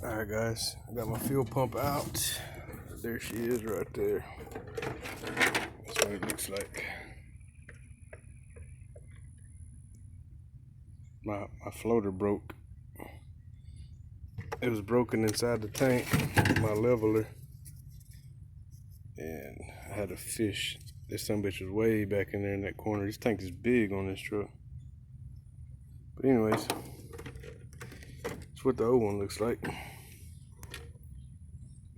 Alright guys, I got my fuel pump out. There she is right there. That's what it looks like. My floater broke. It was broken inside the tank, my leveler. And I had to fish. This sumbitch was way back in there in that corner. This tank is big on this truck. But anyways, that's what the old one looks like.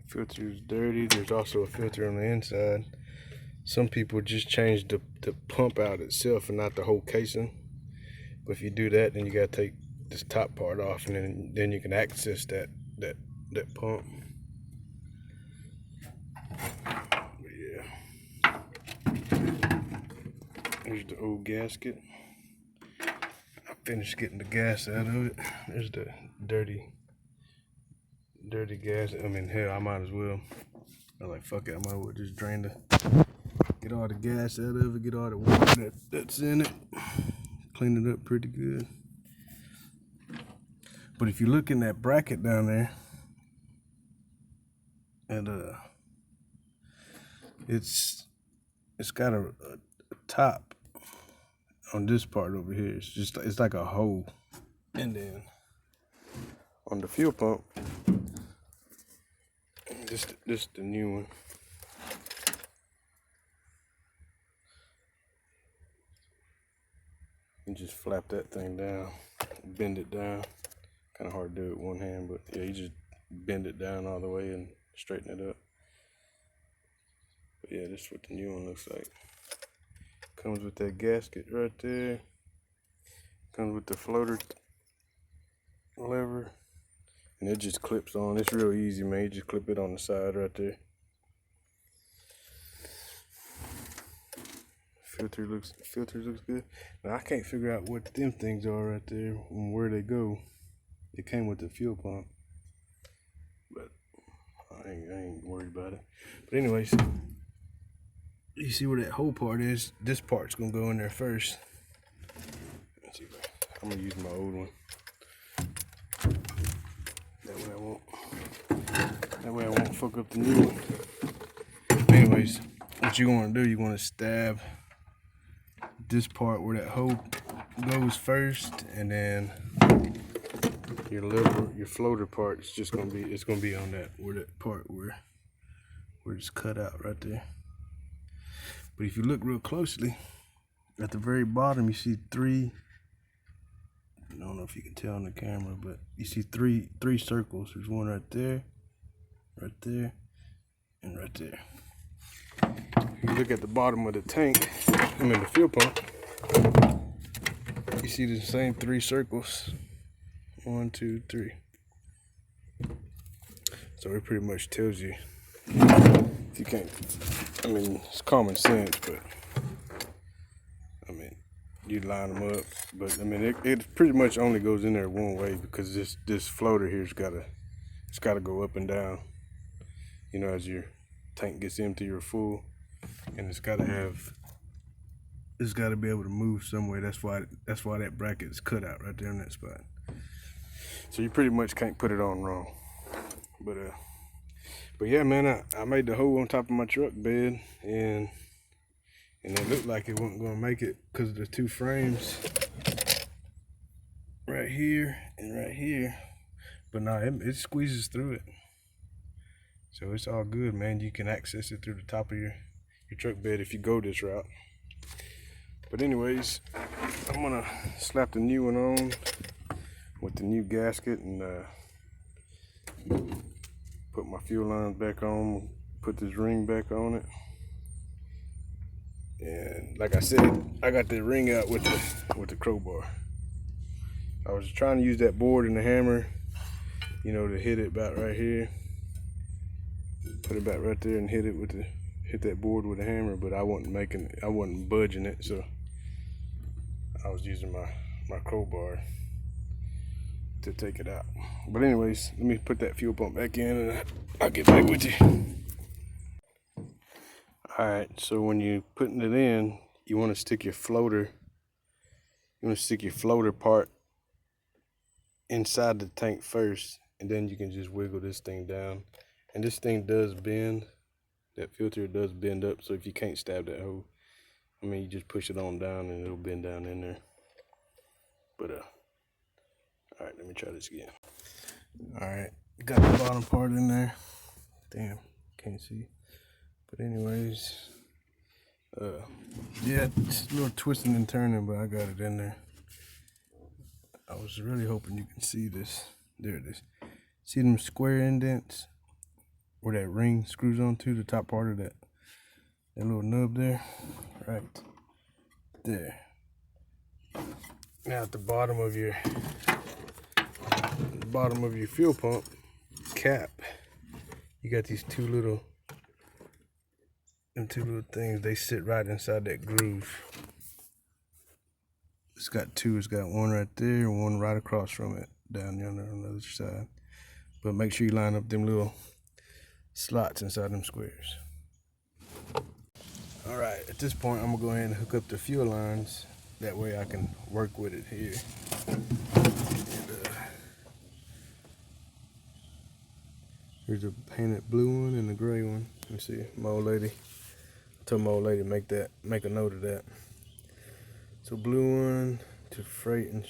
Filter is dirty. There's also a filter on the inside. Some people just change the pump out itself and not the whole casing. But if you do that, then you gotta take this top part off, and then you can access that pump. But yeah, there's the old gasket. I finished getting the gas out of it. There's the dirty gas. I mean, hell, I might as well. I'm like, fuck it, I might as well just get all the gas out of it, get all the water that's in it, clean it up pretty good. But if you look in that bracket down there, and it's got a top on this part over here. It's like a hole. And then on the fuel pump, this the new one. You just flap that thing down, bend it down. Kind of hard to do it with one hand, but yeah, you just bend it down all the way and straighten it up. But yeah, this is what the new one looks like. Comes with that gasket right there. Comes with the floater lever. And it just clips on. It's real easy, man. You just clip it on the side right there. Filter looks good. Now I can't figure out what them things are right there and where they go. It came with the fuel pump, but I ain't worried about it. But anyways, you see where that whole part is? This part's gonna go in there first. Let's see, I'm gonna use my old one. That way I won't fuck up the new one. Anyways, what you want to do? You want to stab this part where that hole goes first, and then your floater part is just gonna be on that part where it's cut out right there. But if you look real closely, at the very bottom you see three. I don't know if you can tell on the camera, but you see three circles. There's one right there, and right there. If you look at the bottom of the tank, the fuel pump, you see the same three circles. 1, 2, 3. So it pretty much tells you. If you can't, I mean, it's common sense, but I mean, you line them up. But I mean, it pretty much only goes in there one way, because this floater here's gotta go up and down. You know, as your tank gets empty or full, and it's gotta be able to move some way. That's why that bracket is cut out right there in that spot. So you pretty much can't put it on wrong. But yeah, man, I made the hole on top of my truck bed, and it looked like it wasn't gonna make it because of the two frames right here and right here. But nah, it squeezes through it. So it's all good, man. You can access it through the top of your truck bed if you go this route. But anyways, I'm gonna slap the new one on with the new gasket, and put my fuel lines back on, put this ring back on it. And like I said, I got the ring out with the crowbar. I was trying to use that board and the hammer, you know, to hit it about right here. Put it back right there and hit that board with a hammer, but I wasn't budging it, so I was using my crowbar to take it out. But anyways, let me put that fuel pump back in, and I'll get back with you. Alright, so when you're putting it in, you want to stick your floater part inside the tank first, and then you can just wiggle this thing down. And this thing does bend. That filter does bend up, so if you can't stab that hole, I mean, you just push it on down and it'll bend down in there. But all right, let me try this again. All right, got the bottom part in there. Damn, can't see. But anyways, yeah, it's a little twisting and turning, but I got it in there. I was really hoping you can see this. There it is. See them square indents where that ring screws onto the top part of that little nub there? Right there. Now at the bottom of your fuel pump cap, you got these two little things. They sit right inside that groove. It's got two. It's got one right there and one right across from it down yonder on the other side. But make sure you line up them little slots inside them squares. All right, at this point, I'm gonna go ahead and hook up the fuel lines. That way I can work with it here. And, here's a painted blue one and a gray one. Let me see, my old lady. I told my old lady to make a note of that. So blue one to front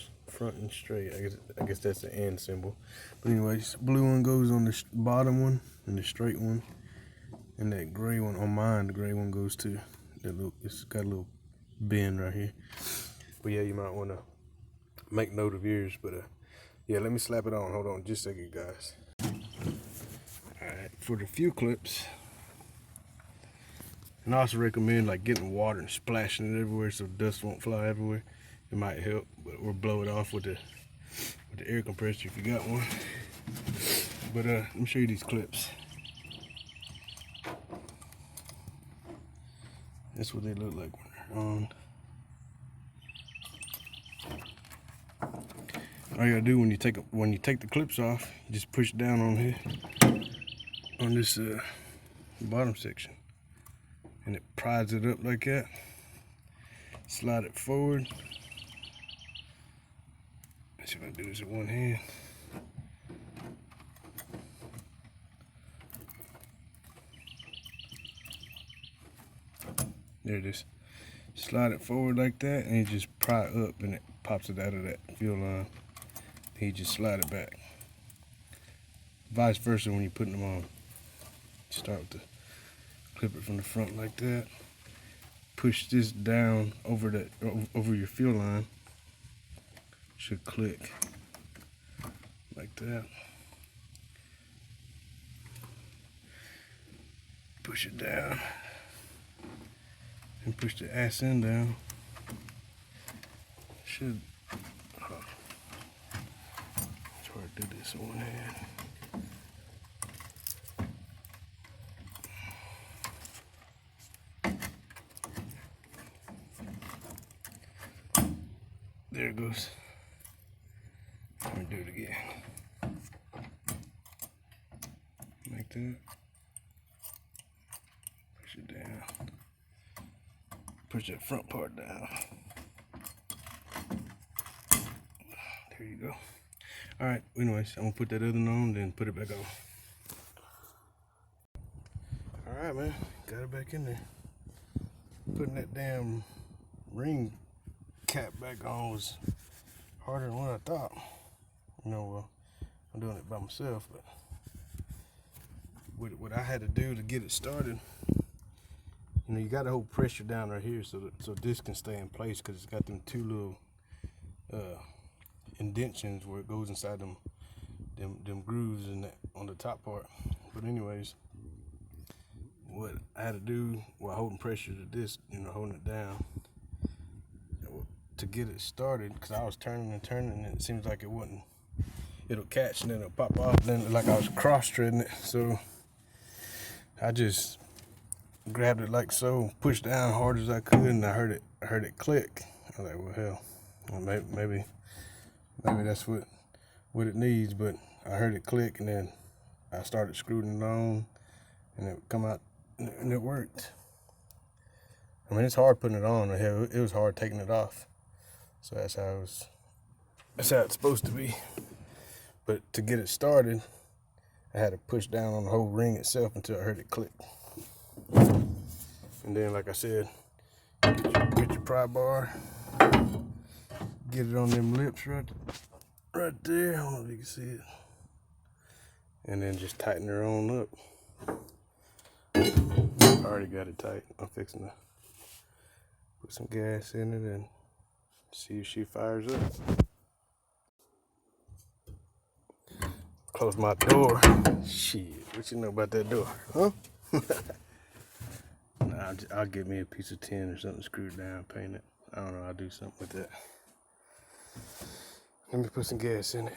and straight. I guess that's the end symbol. But anyways, blue one goes on the bottom one and the straight one. And that gray one on mine, the gray one goes to that little, it's got a little bend right here. But yeah, you might want to make note of yours. But yeah, let me slap it on. Hold on just a second, guys. All right, for the fuel clips, and I also recommend like getting water and splashing it everywhere so dust won't fly everywhere. It might help, or blow it off with the air compressor if you got one. But let me show you these clips. That's what they look like when they're on. All you gotta do when you take the clips off, you just push down on here, on this bottom section, and it prides it up like that. Slide it forward. Let's see if I can do this with one hand. There it is. Slide it forward like that, and you just pry up, and it pops it out of that fuel line. Then you just slide it back. Vice versa when you're putting them on. Start with the clip it from the front like that. Push this down over your fuel line. Should click like that. Push it down. And push the ass end down. Should. Try to do this in one hand. There it goes. Let me do it again. Like that. Push it down. Push that front part down. There you go. All right, anyways, I'm gonna put that other one on, then put it back on. All right, man, got it back in there. Putting that damn ring cap back on was harder than what I thought. You know, I'm doing it by myself, but what I had to do to get it started, you know, you got to hold pressure down right here so this can stay in place, because it's got them two little indentions where it goes inside them grooves in on the top part. But anyways, what I had to do while holding pressure to this, you know, holding it down to get it started, because I was turning and turning and it seems like it'll catch and then it'll pop off, then like I was cross-threading it. So I just grabbed it like so, pushed down hard as I could, and I heard it click. I was like, well, hell, maybe that's what it needs. But I heard it click, and then I started screwing it on, and it come out, and it worked. I mean, it's hard putting it on. Hell, it was hard taking it off. So that's how it's supposed to be. But to get it started, I had to push down on the whole ring itself until I heard it click. And then, like I said, get your pry bar, get it on them lips right there. I don't know if you can see it. And then just tighten her on up. I already got it tight. I'm fixing to put some gas in it and see if she fires up. Close my door. Shit, what you know about that door, huh? Nah, I'll get me a piece of tin or something, screw it down, paint it. I don't know, I'll do something with that. Let me put some gas in it.